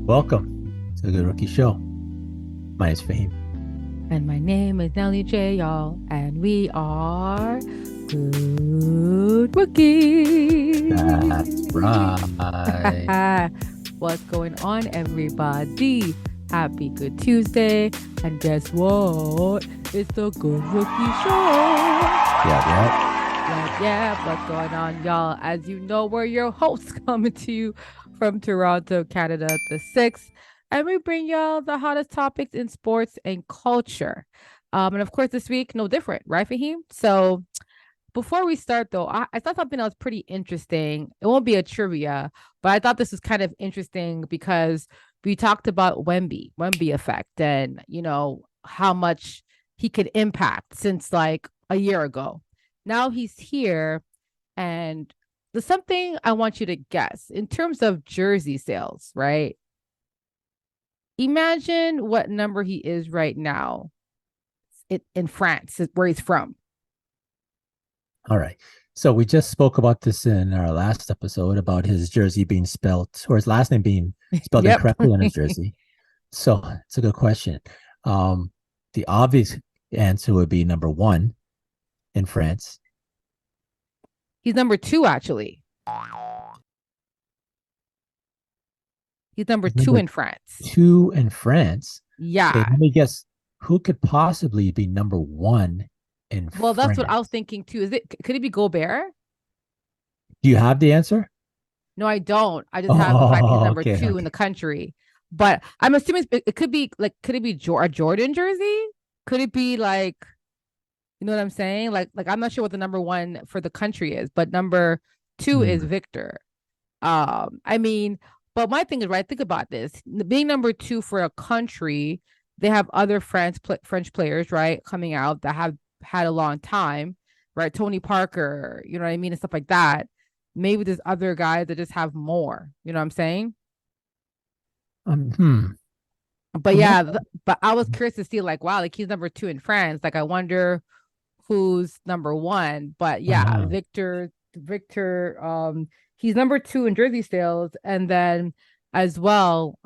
Welcome to the Good Rookie Show. My name is Fahim. And my name is Nelly J, y'all. And we are Good Rookie. That's right. What's going on, everybody? Happy Good Tuesday. And guess what? It's the Good Rookie Show. Yeah. What's going on, y'all? As you know, we're your hosts coming to you from Toronto, Canada, the 6th. And we bring y'all the hottest topics in sports and culture. And of course, this week, no different, right, Fahim? So before we start, though, I thought something else pretty interesting. It won't be a trivia, but I thought this was kind of interesting because we talked about Wemby effect, and, you know, how much he could impact since like a year ago. Now he's here, and there's something I want you to guess in terms of jersey sales, right? Imagine what number he is right now in France, where he's from. All right. So we just spoke about this in our last episode about his jersey being spelled, or his last name being spelled Yep. incorrectly on his jersey. So it's a good question. The obvious answer would be number 1 in France. He's number 2, actually. He's number 2 in France. 2 in France? Yeah. Okay, let me guess. Who could possibly be number 1 in Well, that's France? what I was thinking too. Could it be Gobert? Do you have the answer? No, I don't. I just have the fact he's number okay, 2 in the country. But I'm assuming it could be like, could it be a Jordan jersey? Could it be like, you know what I'm saying? Like I'm not sure what the number 1 for the country is, but number 2 is Victor. I mean, but my thing is, right, think about this. Being number 2 for a country, they have other French players, right, coming out that have had a long time, right? Tony Parker, you know what I mean, and stuff like that. Maybe there's other guys that just have more, you know what I'm saying? But yeah, but I was curious to see, like, wow, like he's number 2 in France. Like, I wonder who's number 1. But yeah, Victor, he's number 2 in jersey sales, and then as well,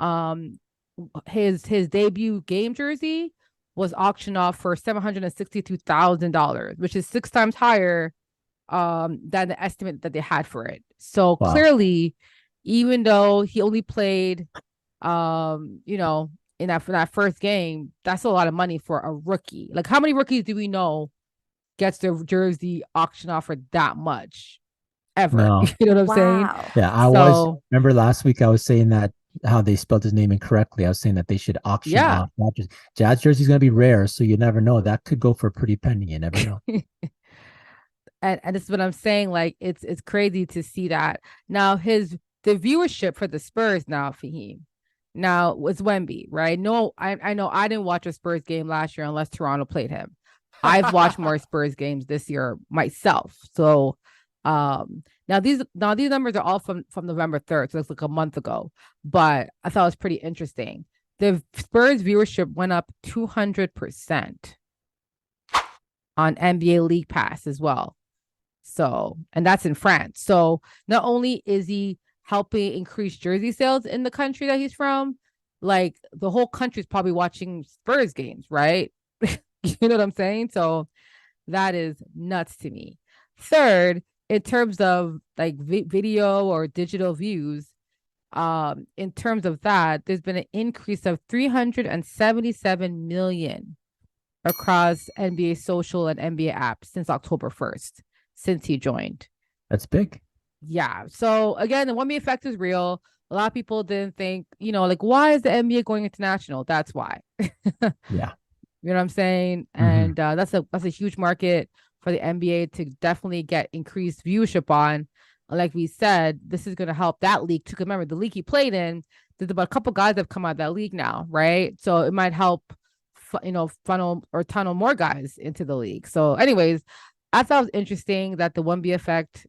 his debut game jersey was auctioned off for $762,000, which is 6 times higher than the estimate that they had for it. So clearly, even though he only played you know, in that first game, that's a lot of money for a rookie. Like, how many rookies do we know gets their jersey auctioned off for that much ever? No. You know what I'm saying? Yeah, remember last week I was saying that how they spelled his name incorrectly. I was saying that they should auction off Jazz jersey is going to be rare, so you never know. That could go for a pretty penny. You never know. and this is what I'm saying. Like, it's crazy to see that. Now the viewership for the Spurs now, Fahim, now was Wemby, right? No, I know I didn't watch a Spurs game last year unless Toronto played him. I've watched more Spurs games this year myself. So now these numbers are all from November 3rd, so it's like a month ago. But I thought it was pretty interesting. The Spurs viewership went up 200% on NBA League Pass as well. So, and that's in France. So not only is he helping increase jersey sales in the country that he's from, like the whole country's probably watching Spurs games, right? You know what I'm saying? So that is nuts to me. Third, in terms of like video or digital views, in terms of that, there's been an increase of 377 million across NBA social and NBA apps since October 1st, since he joined. That's big. Yeah. So again, the Wemby effect is real. A lot of people didn't think, you know, like, why is the NBA going international? That's why. Yeah. You know what I'm saying? And that's a huge market for the NBA to definitely get increased viewership on. Like we said, this is going to help that league too. Remember, the league he played in, there's about a couple guys that have come out of that league now, right? So it might help, funnel or tunnel more guys into the league. So anyways, I thought it was interesting that the Wemby effect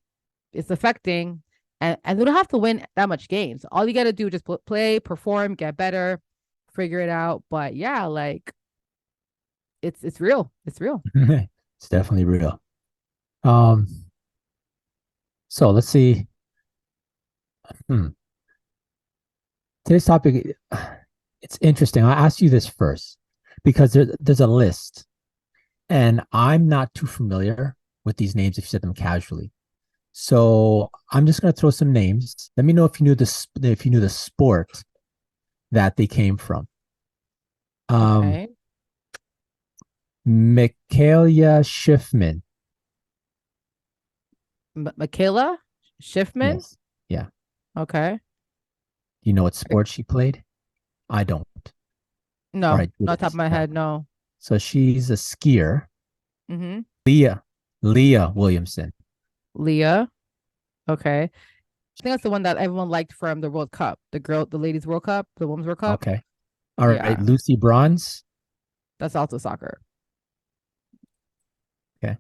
is affecting, and they don't have to win that much games. All you got to do is just play, perform, get better, figure it out. But yeah, like, it's real. It's real. It's definitely real. So let's see. today's topic, it's interesting. I'll ask you this first because there's a list, and I'm not too familiar with these names if you said them casually. So I'm just gonna throw some names. Let me know if you knew the sport that they came from. Okay. Michaela Schiffman. Michaela Schiffman. Yes. Yeah. Okay. You know what sport she played? I don't. Or No, I not top of didn't. my No. head. No. So she's a skier. Mm-hmm. Leah Williamson. Leah. Okay. I think that's the one that everyone liked from the World Cup. The ladies World Cup, the women's World Cup. Okay. All right. Yeah, Lucy Bronze. that's also soccer. Okay.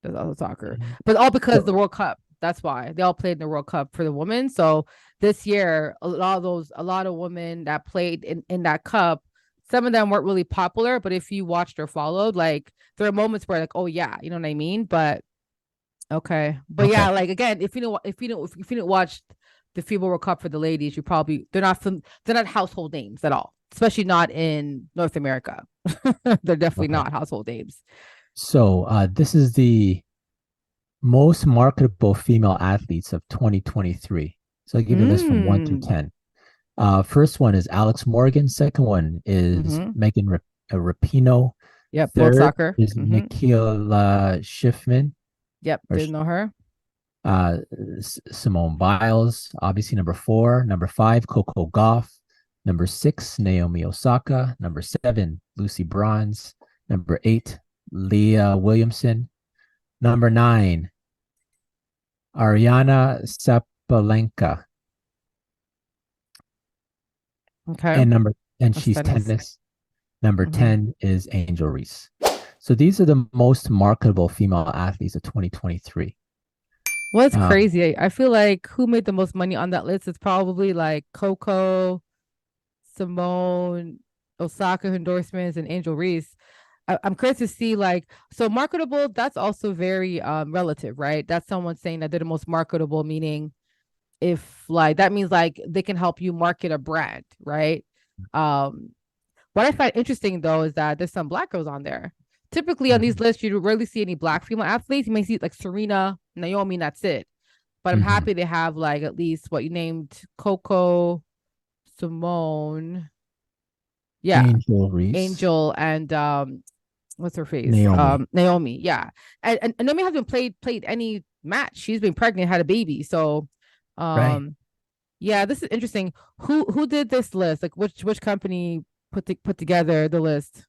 That's also soccer. But all because the So, World Cup. That's why they all played in the World Cup for the women. So this year, a lot of women that played in that cup, some of them weren't really popular. But if you watched or followed, like there are moments where like, oh yeah, you know what I mean? But okay. But okay. yeah, like again, if you didn't watch the FIBA World Cup for the ladies, they're not household names at all, especially not in North America. They're definitely Okay. not household names. So this is the most marketable female athletes of 2023. So I'll give you a list from 1 through Mm. 10. First one is Alex Morgan. Second one is Mm-hmm. Megan Rapinoe. Yep, both Third soccer. is Mm-hmm. Michaela Schiffman. Yep, Or didn't know her. uh, Simone Biles, obviously number 4. Number 5, Coco Gauff. Number 6, Naomi Osaka. Number 7, Lucy Bronze. Number 8, Leah Williamson. Number 9, Ariana Sabalenka. Okay, And that's she's tennis. tennis. Number Mm-hmm. 10 is Angel Reese. So these are the most marketable female athletes of 2023. What's Um, crazy? I feel like who made the most money on that list is probably like Coco, Simone, Osaka endorsements, and Angel Reese. I'm curious to see like so marketable. That's also very relative, right? That's someone saying that they're the most marketable, meaning if like that means like they can help you market a brand, right? Um, what I find interesting though is that there's some black girls on there. Typically on these mhm, lists, you rarely see any black female athletes. You may see like Serena, Naomi, and that's it. But I'm mhm. happy they have like at least what you named Coco, Simone, yeah, Angel Reese, Angel, and what's her face? Naomi. Naomi, yeah. And Naomi hasn't played any match. She's been pregnant, had a baby. So Right. um yeah, this is interesting. Who did this list? Like which company put together the list?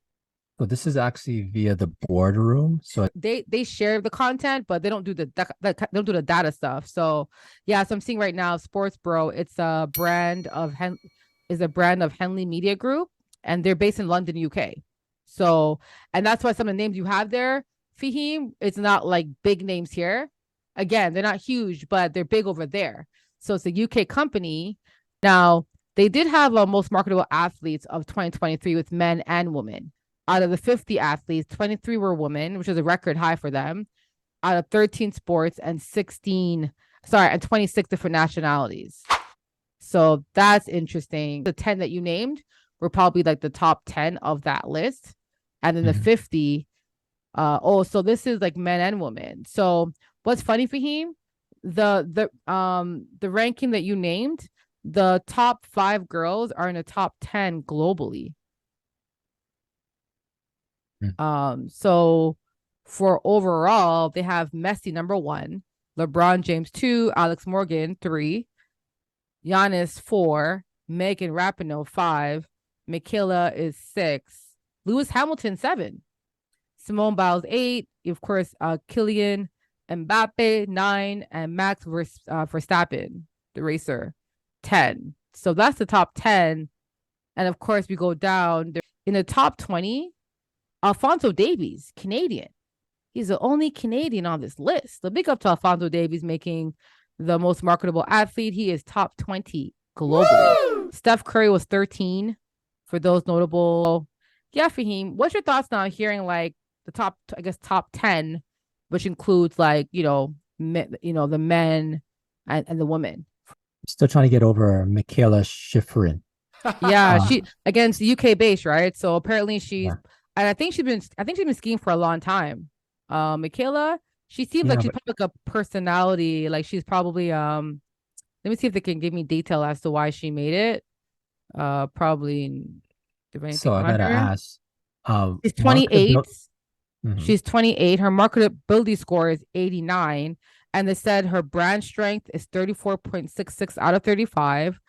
So this is actually via the boardroom. So They share the content, but they don't do they don't do the data stuff. So yeah, so I'm seeing right now, SportsPro. It's a brand of Henley Media Group, and they're based in London, UK. So and that's why some of the names you have there, Fahim, it's not like big names here. Again, they're not huge, but they're big over there. So it's a UK company. Now they did have a most marketable athletes of 2023 with men and women. Out of the 50 athletes, 23 were women, which is a record high for them, out of 13 sports and 26 different nationalities. So that's interesting. The 10 that you named were probably like the top 10 of that list. And then the mhm, 50, so this is like men and women. So what's funny for him, the ranking that you named, the top 5 girls are in the top 10 globally. mhm. So for overall, they have Messi number 1, LeBron James 2, Alex Morgan 3, Giannis 4, Megan Rapinoe 5, Michaela is 6, Lewis Hamilton 7, Simone Biles 8, of course, Kylian Mbappe 9, and Max Verstappen, the racer, 10. So that's the top 10. And of course, we go down in the top 20. Alfonso Davies, Canadian. He's the only Canadian on this list. The big up to Alfonso Davies making the most marketable athlete. He is top 20 globally. Woo! Steph Curry was 13 for those notable. Yeah, Fahim, what's your thoughts now hearing like the top, I guess, top 10, which includes like, the men and the women? Still trying to get over Michaela Schifrin. Yeah, Uh, she against UK based, right? So apparently yeah, and I think she's been skiing for a long time. Michaela, she seems like yeah, she's but probably like a personality. Like she's probably let me see if they can give me detail as to why she made it. Probably do anything so I on gotta her. ask, She's 28. marketability. Mhm. She's 28. Her marketability score is 89. And they said her brand strength is 34.66 out of 35.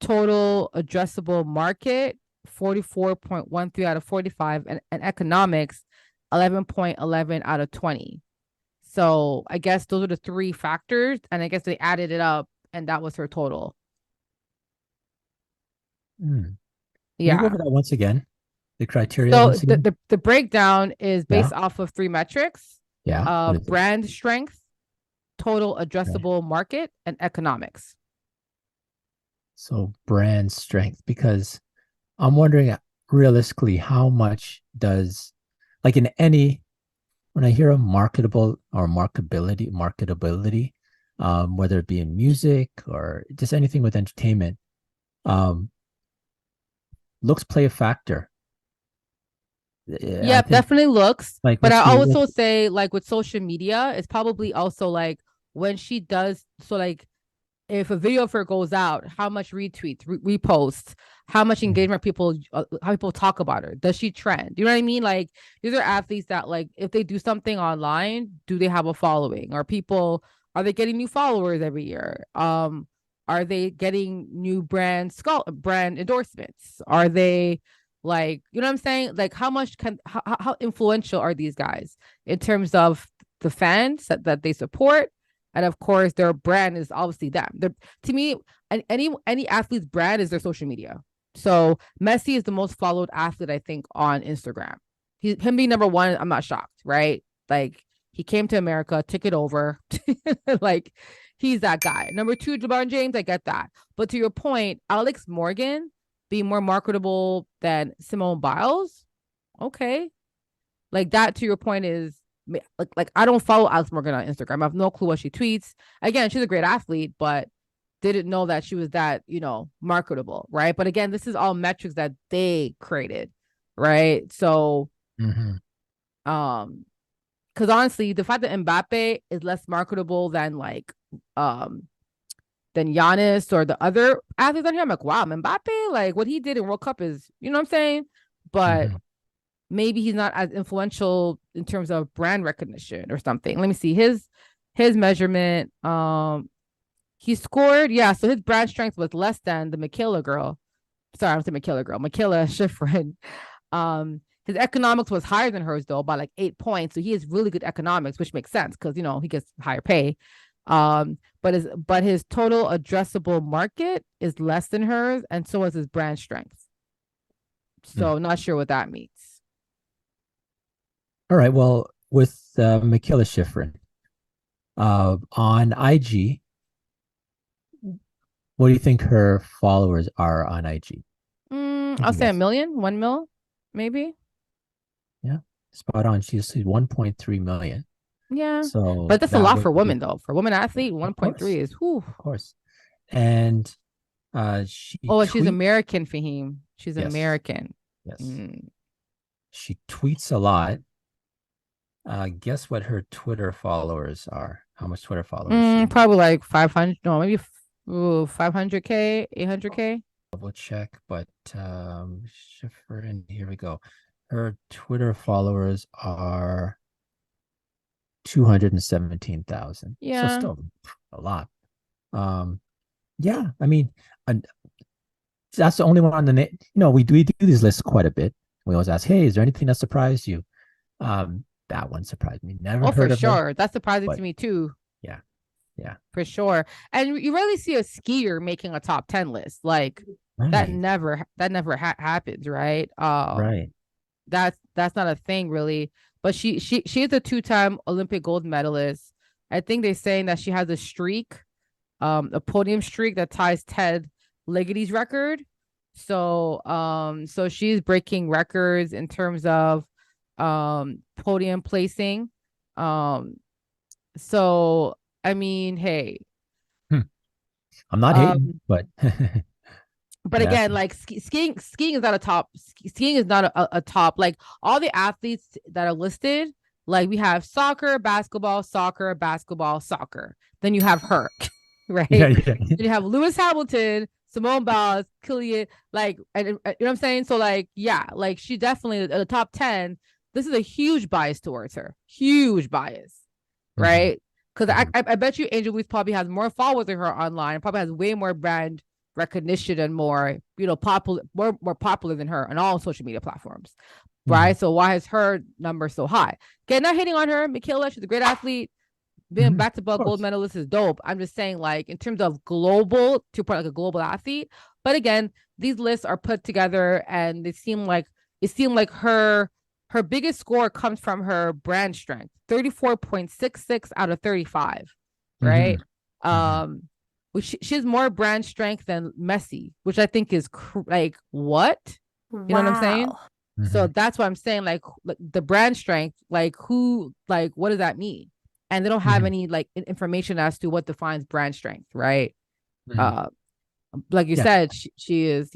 Total addressable market, 44.13 out of 45. And economics, 11.11 out of 20. So I guess those are the three factors. And I guess they added it up and that was her total. Mm. Can you go Yeah. over that once again? The criteria So once again? the breakdown is Yeah, based off of three metrics: yeah. What is it? brand strength, total Okay. addressable market, and economics. So brand strength, because I'm wondering realistically how much does like in any when I hear of marketable or marketability, whether it be in music or just anything with entertainment, um, looks play a factor. I Yep, think definitely looks. like But let's I see, also say like with social media, it's probably also like when she does so like if a video of her goes out, how much retweets, reposts, how much Mhm. engagement people, how people talk about her. Does she trend? You know what I mean? Like these are athletes that like if they do something online, do they have a following? Or people are they getting new followers every year? Are they getting new brand endorsements? Are they like you know what I'm saying? Like how much can how influential are these guys in terms of the fans that they support, and of course, their brand is obviously them. To me, any athlete's brand is their social media. So Messi is the most followed athlete, I think, on Instagram. Him being number one, I'm not shocked, right? Like he came to America, took it over. Like he's that guy. Number two, LeBron James, I get that. But to your point, Alex Morgan being more marketable than Simone Biles, okay. Like that to your point is like I don't follow Alex Morgan on Instagram. I have no clue what she tweets. Again, she's a great athlete, but didn't know that she was that, marketable, right? But again, this is all metrics that they created, right? So, Mhm. um, because honestly, the fact that Mbappe is less marketable um than Giannis or the other athletes on here, I'm like, wow, Mbappe, like what he did in World Cup is, you know what I'm saying? But Mhm. maybe he's not as influential in terms of brand recognition or something. Let me see his measurement. He scored, yeah. So his brand strength was less than the Michaela girl. Sorry, I'm saying Michaela girl, Michaela Schifrin. His economics was higher than hers though by like 8 points. So he has really good economics, which makes sense because he gets higher pay. But his total addressable market is less than hers, and so is his brand strength. Mm. So not sure what that means. All right. Well, with Michaela Schifrin on IG, what do you think her followers are on IG? Take I'll a say a guess. million, 1 mil, maybe. Yeah, spot on. She's 1.3 million. Yeah, So but that's a that lot would for be, women though. For women athlete, of 1.3 course, is whew. of course. And she Oh, she's tweets. American, Fahim. She's Yes, American. yes. Mm. She tweets a lot. Guess what her Twitter followers are? How much Twitter followers she has? Probably like 500. No, maybe 500K, 800K. Double check, but Schiffer, and here we go. Her Twitter followers are 217,000. So Yeah. still a lot. Um, yeah, I mean, and that's the only one on the we do these lists quite a bit. We always ask, hey, is there anything that surprised you? That one surprised me. Never Oh, for heard of her, sure. That's surprising but to me too. yeah, yeah. For sure. And you rarely see a skier making a top 10 list. Like Right, that never happens, right? right. That's not a thing really. But she is a two-time Olympic gold medalist. I think they're saying that she has a streak, a podium streak that ties Ted Liggety's record. So she's breaking records in terms of podium placing. Um, so I mean, hey, Hmm. I'm not hating, Um, but but yeah. again, like skiing is not a top. Skiing is not a top. Like all the athletes that are listed, like we have soccer, basketball, soccer, basketball, soccer. Then you have her, right? Yeah, Then yeah. you have Lewis Hamilton, Simone Biles, Killian, like, and you know what I'm saying? So like, yeah, like she definitely in the top 10. This is a huge bias towards her, huge bias, Hmm. right? Because Hmm. I bet you Angel Reese probably has more followers than her online, probably has way more brand recognition and more, popular, more popular than her on all social media platforms, Hmm. right? So why is her number so high? Okay, not hitting on her, Michaela, she's a great athlete. Being Hmm. back to Of back gold course. medalist is dope. I'm just saying, like, in terms of global, to part like a global athlete. But again, these lists are put together and it seemed like her biggest score comes from her brand strength, 34.66 out of 35, Hmm. right? Hmm. Which she has more brand strength than Messi, which I think is like what? You know what I'm saying? Wow. So Hmm. that's what I'm saying. Like the brand strength, like who, like what does that mean? And they don't have Hmm. any like information as to what defines brand strength, right? Hmm. Uh, like you Yeah. said, she is,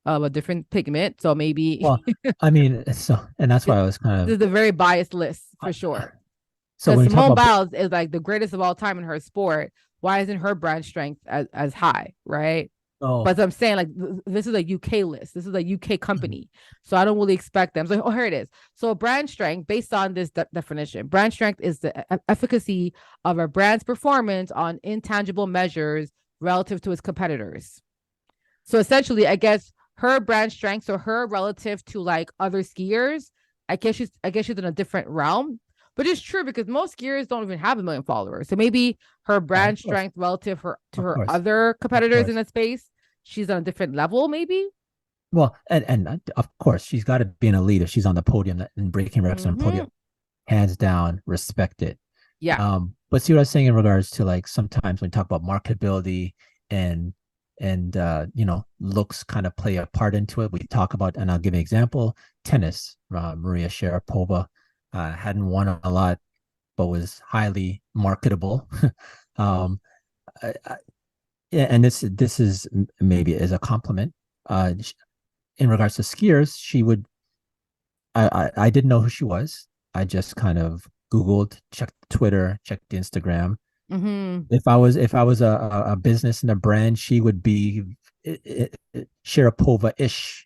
of a different pigment, so maybe Well, I mean, so, and that's why this I was kind is a very biased list for of, sure. so Because when we talk Simone about, Biles is like the greatest of all time in her sport. Why isn't her brand strength as high, right? oh, But I'm saying, like, this is a UK list. This is a UK company. So I don't really expect them. So, oh, here it is. So brand strength, based on this definition, brand strength is the efficacy of a brand's performance on intangible measures relative to its competitors. So essentially, I guess her brand strength, so her relative to like other skiers, I guess she's in a different realm. But it's true because most skiers don't even have 1 million followers. So maybe her yeah, brand of course, strength relative to of her course, other of competitors in course. the space, she's on a different level, maybe. Well, and of course, she's got to be an elite if she's on the podium and breaking records on the Mm-hmm. podium. Hands down, respect it. Yeah. But see what I was saying in regards to like sometimes when we talk about marketability and looks kind of play a part into it. We talk about, and I'll give you an example, tennis. Maria Sharapova hadn't won a lot, but was highly marketable. um, yeah, and this is maybe as a compliment. In regards to skiers, she would. I didn't know who she was. I just kind of Googled, checked Twitter, checked Instagram. Mm-hmm. If I was a business and a brand, she would be Sharapova-ish.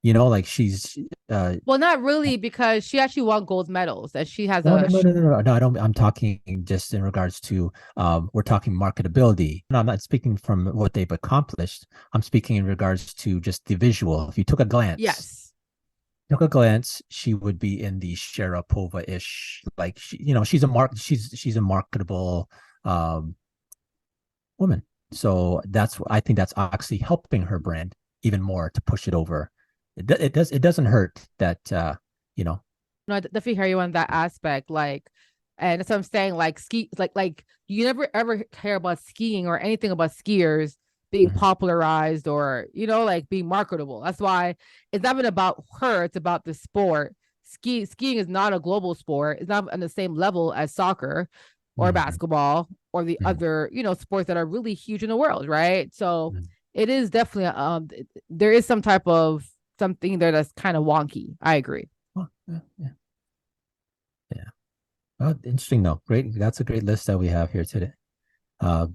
Like she's Well, not really, because she actually won gold medals and she has no, no, a no, no, no, no, no. I don't. I'm talking just in regards to we're talking marketability. No, I'm not speaking from what they've accomplished. I'm speaking in regards to just the visual. If you yes. took a glance, she would be in the Sharapova-ish. Like she's a marketable um woman. So I think that's actually helping her brand even more to push it over. It doesn't hurt that you know. No, I definitely hear you on that aspect. Like, and that's what I'm saying. Like ski, like you never ever hear about skiing or anything about skiers being Mhm. popularized or like being marketable. That's why it's not even about her. It's about the sport. Skiing is not a global sport. It's not on the same level as soccer or Mhm. basketball or the Mhm. other sports that are really huge in the world, right? So Mhm. it is definitely there is some type of something there that's kind of wonky. I agree. Oh, yeah, yeah, yeah. Oh, interesting though. Great. That's a great list that we have here today. Uh,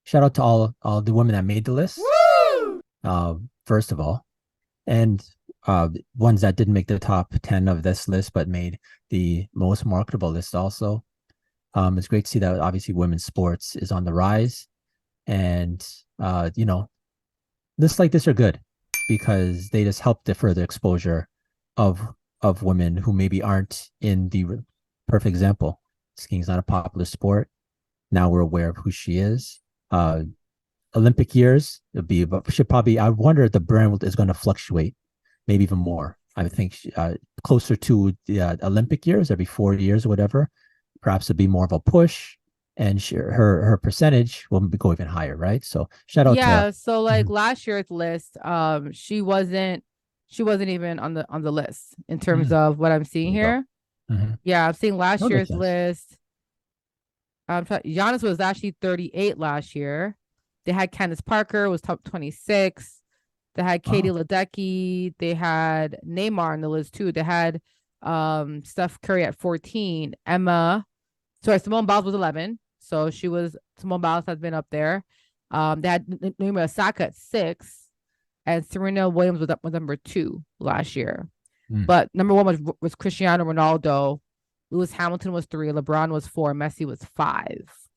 Shout out to all the women that made the list. Woo! First of all, and ones that didn't make the top 10 of this list but made the most marketable list also. It's great to see that obviously women's sports is on the rise, and lists like this are good because they just help the further exposure of women who maybe aren't in the perfect example. Skiing is not a popular sport. Now we're aware of who she is. Uh, Olympic years, it'll be should probably. I wonder if the brand is going to fluctuate, maybe even more. I think closer to the Olympic years, every 4 years or whatever. Perhaps it'll be more of a push, and her percentage will go even higher, right? So shout out to. Yeah, so like Mhm. last year's list, she wasn't even on the list in terms Mhm. of what I'm There seeing you go. here. Mhm. Yeah, I'm seeing last That makes year's sense. list. Giannis was actually 38 last year. They had Candace Parker was top 26. They had Katie Wow. Ledecky. They had Neymar on the list too. They had Steph Curry at 14. Simone Biles was 11. So Simone Biles has been up there. They had Naomi Osaka at 6, and Serena Williams was up with number 2 last year. Mm. But number 1 was Cristiano Ronaldo. Lewis Hamilton was 3. LeBron was 4. Messi was 5.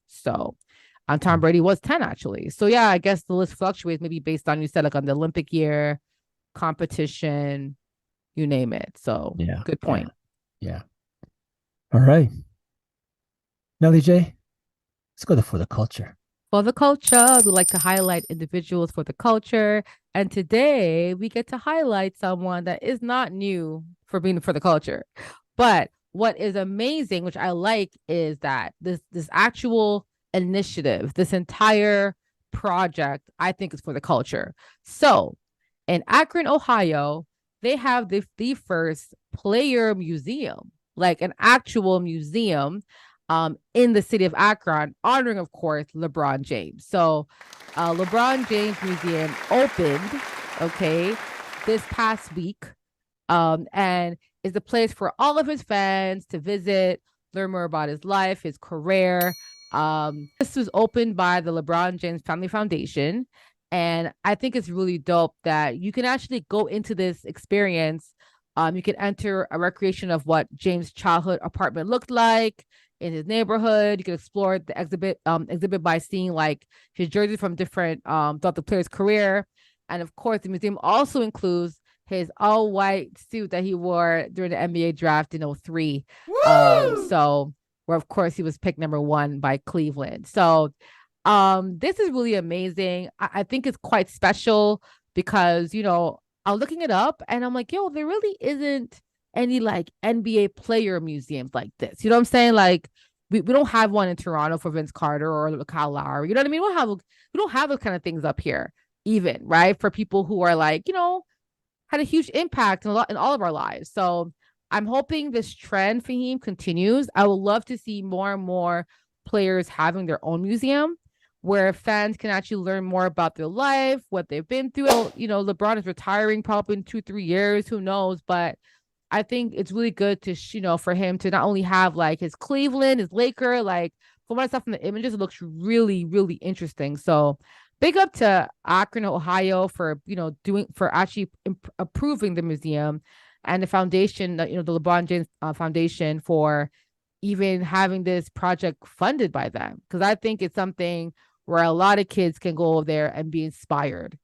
So, Tom Brady was 10 actually. So yeah, I guess the list fluctuates maybe based on, you said, like on the Olympic year, competition, you name it. So Yeah. good point. Yeah. All right. Nelly J, let's go for the culture. For the culture, we like to highlight individuals for the culture. And today we get to highlight someone that is not new for being for the culture. But what is amazing, which I like, is that this actual initiative, this entire project, I think is for the culture. So in Akron, Ohio, they have the first player museum, like an actual museum in the city of Akron, honoring, of course, LeBron James. So LeBron James Museum opened, okay, this past week, and is a place for all of his fans to visit, learn more about his life, his career. This was opened by the LeBron James Family Foundation. And I think it's really dope that you can actually go into this experience. You can enter a recreation of what James' childhood apartment looked like in his neighborhood. You can explore the exhibit by seeing like his jerseys from different throughout the player's career. And of course, the museum also includes his all-white suit that he wore during the NBA draft in 03. So where of course he was picked number 1 by Cleveland. So this is really amazing. I think it's quite special because, I'm looking it up and I'm like, yo, there really isn't any like NBA player museums like this. You know what I'm saying? Like we don't have one in Toronto for Vince Carter or Kyle Lowry. You know what I mean? We don't have those kind of things up here, even, right? For people who are like, had a huge impact in all of our lives. So I'm hoping this trend for him continues. I would love to see more and more players having their own museum where fans can actually learn more about their life, what they've been through. LeBron is retiring probably in 2-3 years, who knows? But I think it's really good to, for him to not only have like his Cleveland, his Laker, like from what I saw from the images, it looks really, really interesting. So big up to Akron, Ohio for, actually approving the museum, and the foundation, the LeBron James Foundation, for even having this project funded by them. Because I think it's something where a lot of kids can go over there and be inspired.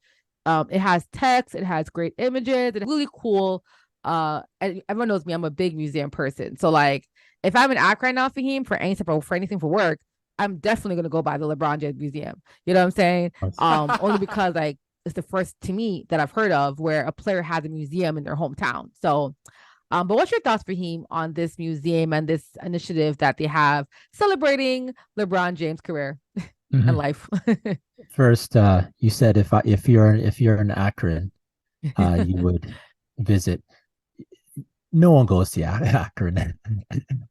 It has text, it has great images, and really cool. And everyone knows me, I'm a big museum person. So like if I'm in Akron now, Fahim, for anything for work, I'm definitely gonna go by the LeBron James Museum. You know what I'm saying? Only because like it's the first to me that I've heard of where a player has a museum in their hometown. So but what's your thoughts, Fahim, on this museum and this initiative that they have celebrating LeBron James' career and life? First, you said if you're in Akron, you would visit. No one goes to Akron.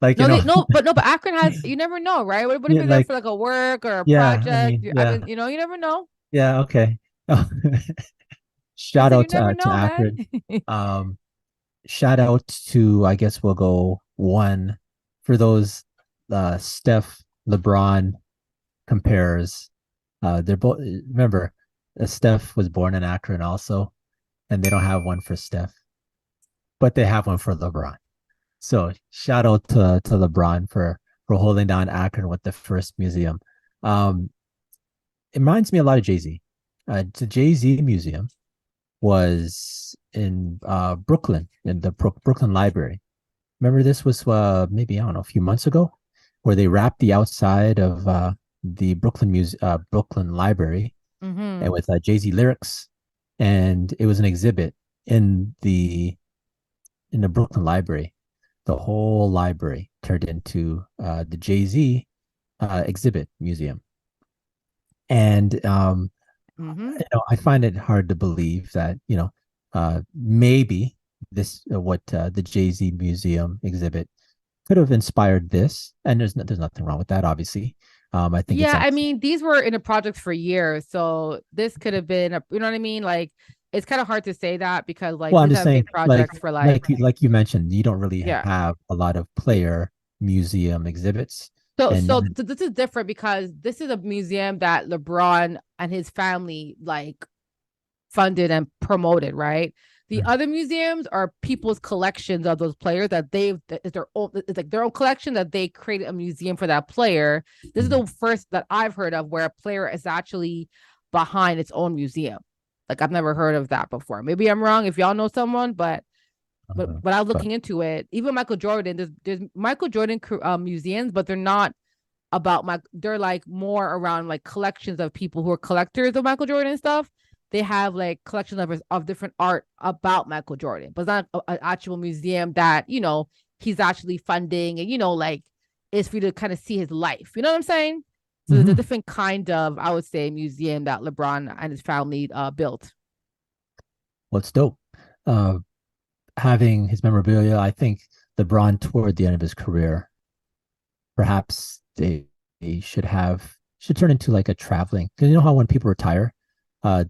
Like, but Akron has, you never know, right? What if yeah, you're there like, for like a work or a yeah, I project? mean, yeah, You never know. yeah, okay. I Shout said you out never to know, man. Akron. Shout out to, I guess we'll go one for those Steph LeBron compares. They're both, remember, Steph was born in Akron also, and they don't have one for Steph, but they have one for LeBron. So shout out to LeBron for holding down Akron with the first museum. It reminds me a lot of Jay-Z. The Jay-Z Museum was in Brooklyn, in the Brooklyn Library. Remember, this was maybe, I don't know, a few months ago, where they wrapped the outside of the Brooklyn Library, and with Jay-Z lyrics, and it was an exhibit in the Brooklyn Library. The whole library turned into the Jay-Z exhibit museum. And I find it hard to believe that maybe this what the Jay-Z museum exhibit could have inspired this, and there's nothing wrong with that, obviously. I think it's Yeah, I excellent. mean, these were in the projects for years, so this could have been, you know what I mean? Like, it's kind of hard to say that because like Well, I'm these just have been saying, like, projects for like, like you mentioned, you don't really yeah. have a lot of player museum exhibits, So, and so, so this is different because this is a museum that LeBron and his family like funded and promoted, right? The other museums are people's collections of those players that they've it's their own, it's like their own collection that they created a museum for that player. This is the first that I've heard of where a player is actually behind its own museum. Like I've never heard of that before. Maybe I'm wrong if y'all know someone, but I was but looking into it. Even Michael Jordan, there's Michael Jordan museums, but they're not about my they're like more around like collections of people who are collectors of Michael Jordan stuff. They have like collections of different art about Michael Jordan, but it's not an actual museum that, he's actually funding and, like is for you to kind of see his life. You know what I'm saying? So there's a mhm. different kind of, I would say, museum that LeBron and his family built. What's dope? Uh, Having his memorabilia, I think LeBron toward the end of his career, perhaps they should turn into like a traveling, because you know how when people retire,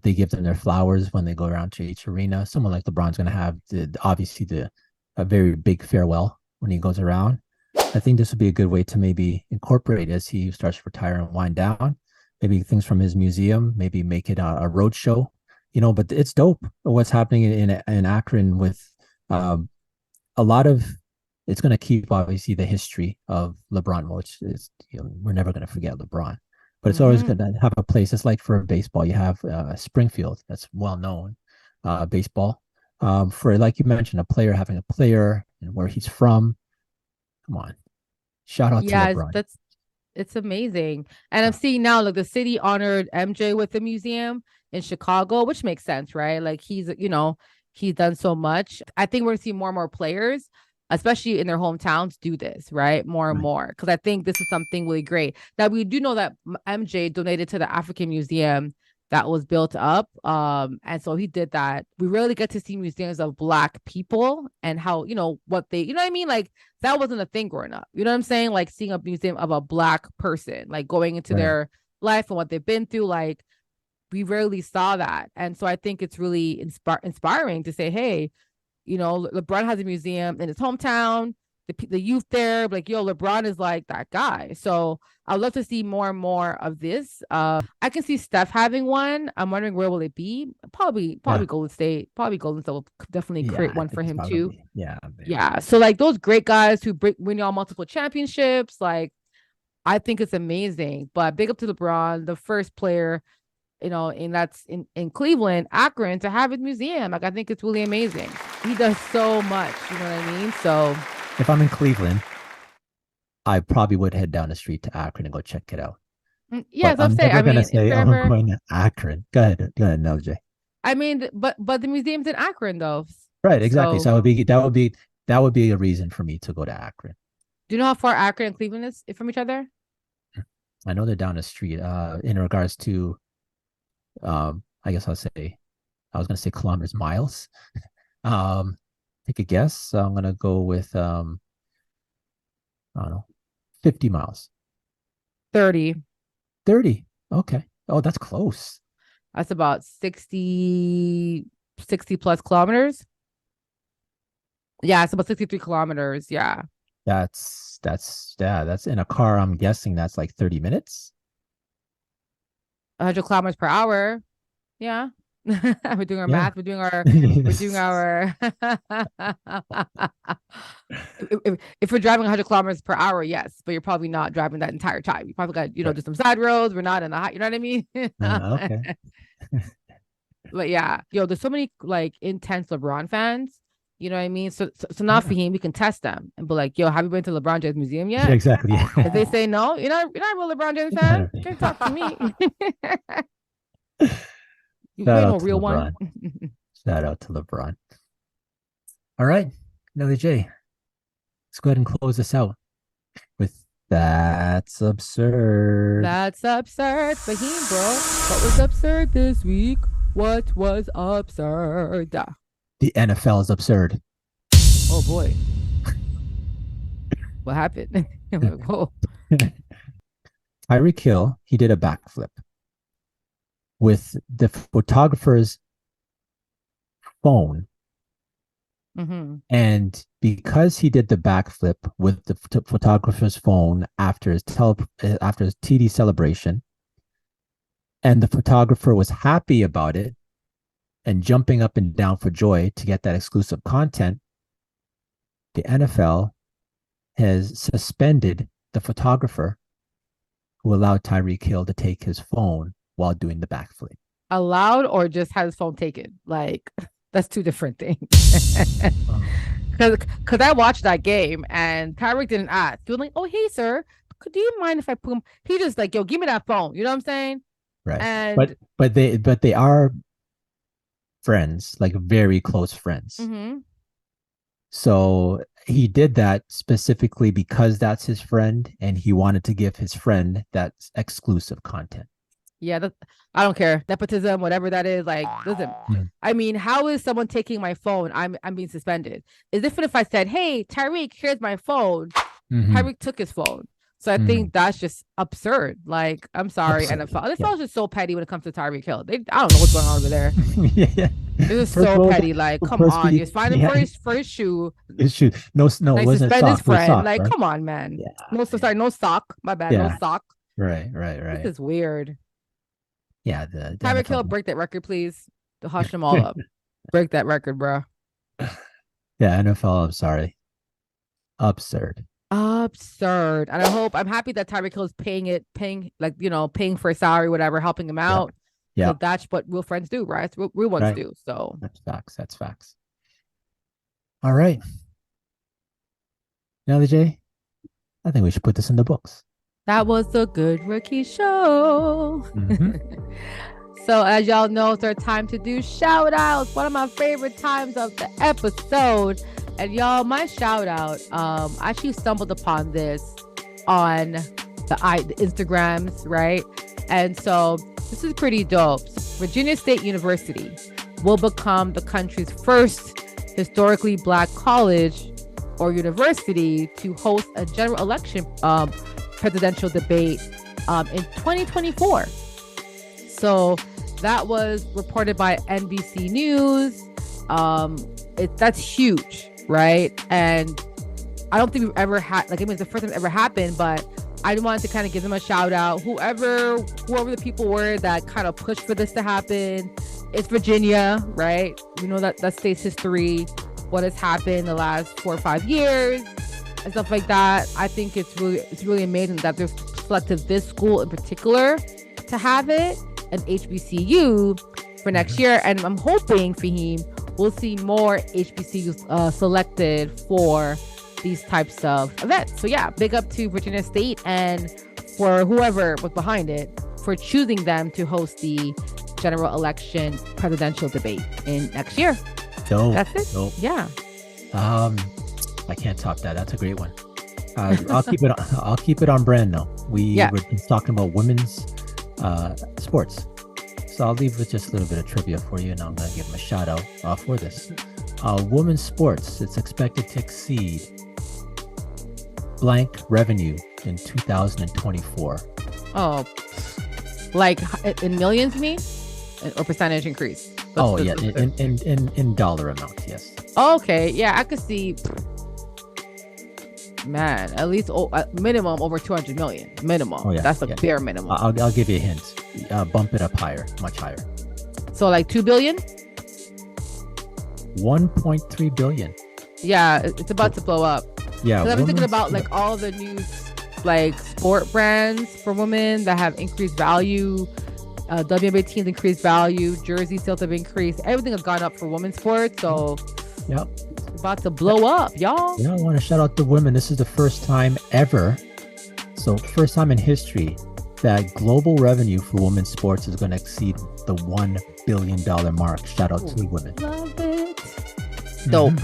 they give them their flowers when they go around to each arena. Someone like LeBron's going to have obviously the a very big farewell when he goes around. I think this would be a good way to maybe incorporate as he starts to retire and wind down. Maybe things from his museum, maybe make it a road show, But it's dope what's happening in Akron with um, a lot of. It's going to keep obviously the history of LeBron, which is we're never going to forget LeBron, but it's always Mm-hmm. going to have a place. It's like for baseball, you have Springfield, that's well known baseball. For like you mentioned, a player having a player and where he's from. Come on, shout out to Yeah, LeBron. it's amazing. And I'm seeing now, like the city honored MJ with the museum in Chicago, which makes sense, right? Like he's done so much. I think we're gonna see more and more players, especially in their hometowns, do this, right? More and Right. more. Because I think this is something really great. Now we do know that MJ donated to the African Museum that was built up. And so he did that. We rarely get to see museums of Black people and how, what they, you know what I mean? Like that wasn't a thing growing up. You know what I'm saying? Like seeing a museum of a Black person, like going into Right. their life and what they've been through. Like we rarely saw that. And so I think it's really inspiring to say, hey, LeBron has a museum in his hometown. The youth there, like, yo, LeBron is like that guy. So I'd love to see more and more of this. I can see Steph having one. I'm wondering where will it be? Probably Yeah. Golden State. Probably Golden State will definitely Yeah. create I one think for it's him probably gonna too. be. Yeah. There. Yeah. So like those great guys who win y'all multiple championships, like I think it's amazing. But big up to LeBron, the first player, and that's in Cleveland, Akron, to have his museum. Like I think it's really amazing. He does so much, you know what I mean? So If I'm in Cleveland, I probably would head down the street to Akron and go check it out. yeah, But so I'm I'm saying, never I gonna mean, if say, you're "Oh, I'm ever, going to Akron." Go ahead. Go ahead, LJ. I mean, but the museum's in Akron though. Right, exactly. So So that would be a reason for me to go to Akron. do you know how far Akron and Cleveland is from each other? I know they're down the street. In regards to, I guess I was gonna say kilometers, miles. Um, Take a guess. So I'm gonna go with I don't know, 50 miles. 30. 30. Okay. Oh, that's close. That's about 60 plus kilometers. Yeah, it's about 63 kilometers. Yeah. That's in a car. I'm guessing that's like 30 minutes. 100 kilometers per hour. Yeah. We're doing our Yeah. math. We're doing our, if we're driving 100 kilometers per hour, yes, but you're probably not driving that entire time. You probably got, Right. just some side roads. We're not in the high, you know what I mean? Okay. But yeah, there's so many like intense LeBron fans. You know what I mean? So now for Yeah. him, we can test them and be like, yo, have you been to LeBron James Museum Yeah, yet? exactly. If they Yeah. say no, you're not a real LeBron James You fan. gotta be. Can't talk to me. You Shout ain't no out to real one. LeBron. Shout out to LeBron. All right, Nelly J. Let's go ahead and close this out with That's Absurd. That's absurd. Fahim, bro. What was absurd this week? What was absurd? The NFL is absurd. Oh boy. What happened? Oh. Tyreek Hill, he did a backflip with the photographer's phone. Mm-hmm. And because he did the backflip with the photographer's phone after his TD celebration, and the photographer was happy about it and jumping up and down for joy to get that exclusive content, the NFL has suspended the photographer who allowed Tyreek Hill to take his phone while doing the backflip. Allowed or just had his phone taken? Like, that's two different things. Because I watched that game and Tyreek didn't ask. He was like, "Oh, hey, sir, do you mind if I put him?" He just like, "Yo, give me that phone." You know what I'm saying? Right. And But they are friends, like very close friends. mm-hmm. So he did that specifically because that's his friend and he wanted to give his friend that exclusive content. Yeah, I don't care. Nepotism, whatever that is. Like, listen, I mean, how is someone taking my phone? I'm being suspended. It's different if I said, "Hey, Tyreek, here's my phone." Mm-hmm. Tyreek took his phone. So I think that's just absurd. Like, I'm sorry, Absurd. NFL. NFL is just so petty when it comes to Tyreek Hill. I don't know what's going on over there. Yeah. They're just so petty. Like, come on, you're fighting for his shoe. His shoe. No, Like, it wasn't a suspend his sock. It was friend. sock, Like, right? come on, man. Yeah. Sorry, no sock. My bad. Yeah. No sock. Right. This is weird. Yeah. The Tyreek Hill, break that record, please. To hush them all up. Break that record, bro. Yeah, NFL, I'm sorry. Absurd. And I'm happy that Tyreek Hill is paying for a salary, whatever, helping him out. Yeah. That's what real friends do, right? That's what real ones do. So that's facts. All right. Now, Jay, I think we should put this in the books. That was the Good Rookie Show. So as y'all know, it's our time to do shout outs. One of my favorite times of the episode. And y'all, my shout out, I actually stumbled upon this on the Instagrams, right? And so this is pretty dope. Virginia State University will become the country's first historically Black college or university to host a general election presidential debate in 2024. So that was reported by NBC News. That's huge, right? And I don't think we've ever had, it's the first time it's ever happened, but I wanted to kind of give them a shout out. Whoever the people were that kind of pushed for this to happen. It's Virginia, right? We know that state's history, what has happened the last 4 or 5 years and stuff like that. I think it's really amazing that they've selected this school in particular to have it, an HBCU, for next year. And I'm hoping, Fahim, we'll see more HBCUs selected for these types of events. So yeah, big up to Virginia State and for whoever was behind it for choosing them to host the general election presidential debate in next year. Dope. That's it. Dope. Yeah. I can't top that. That's a great one. I'll keep it on brand though. We're just talking about women's sports. So I'll leave with just a little bit of trivia for you, and I'm going to give them a shout out for this. Women's sports, it's expected to exceed blank revenue in 2024. Oh, like in millions, you mean? Or percentage increase? In dollar amount, yes. Okay, yeah, I could see, man, at least minimum over 200 million. Minimum. Oh, yeah, that's the bare minimum. I'll give you a hint. Bump it up higher, much higher. So like 2 billion? 1.3 billion. Yeah, it's about to blow up. Yeah. I've been thinking about like all the new like sport brands for women that have increased value. WNBA teams increased value. Jersey sales have increased. Everything has gone up for women's sports. So yep. It's about to blow up, y'all. Yeah, I want to shout out the women. This is the first time ever. So first time in history that global revenue for women's sports is going to exceed the $1 billion mark. Shout out to the women. Love it. Dope.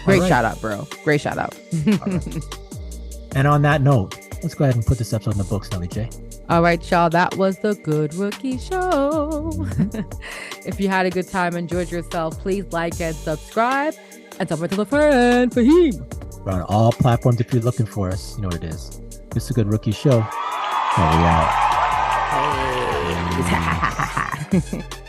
Great shout out, bro. Great shout out. Right. And on that note, let's go ahead and put this episode in the books, Nelly J. All right, y'all. That was the Good Rookie Show. If you had a good time, enjoyed yourself, please like and subscribe. And tell a friend, Fahim. We're on all platforms if you're looking for us. You know what it is. It's a Good Rookie Show. So we out. Hey.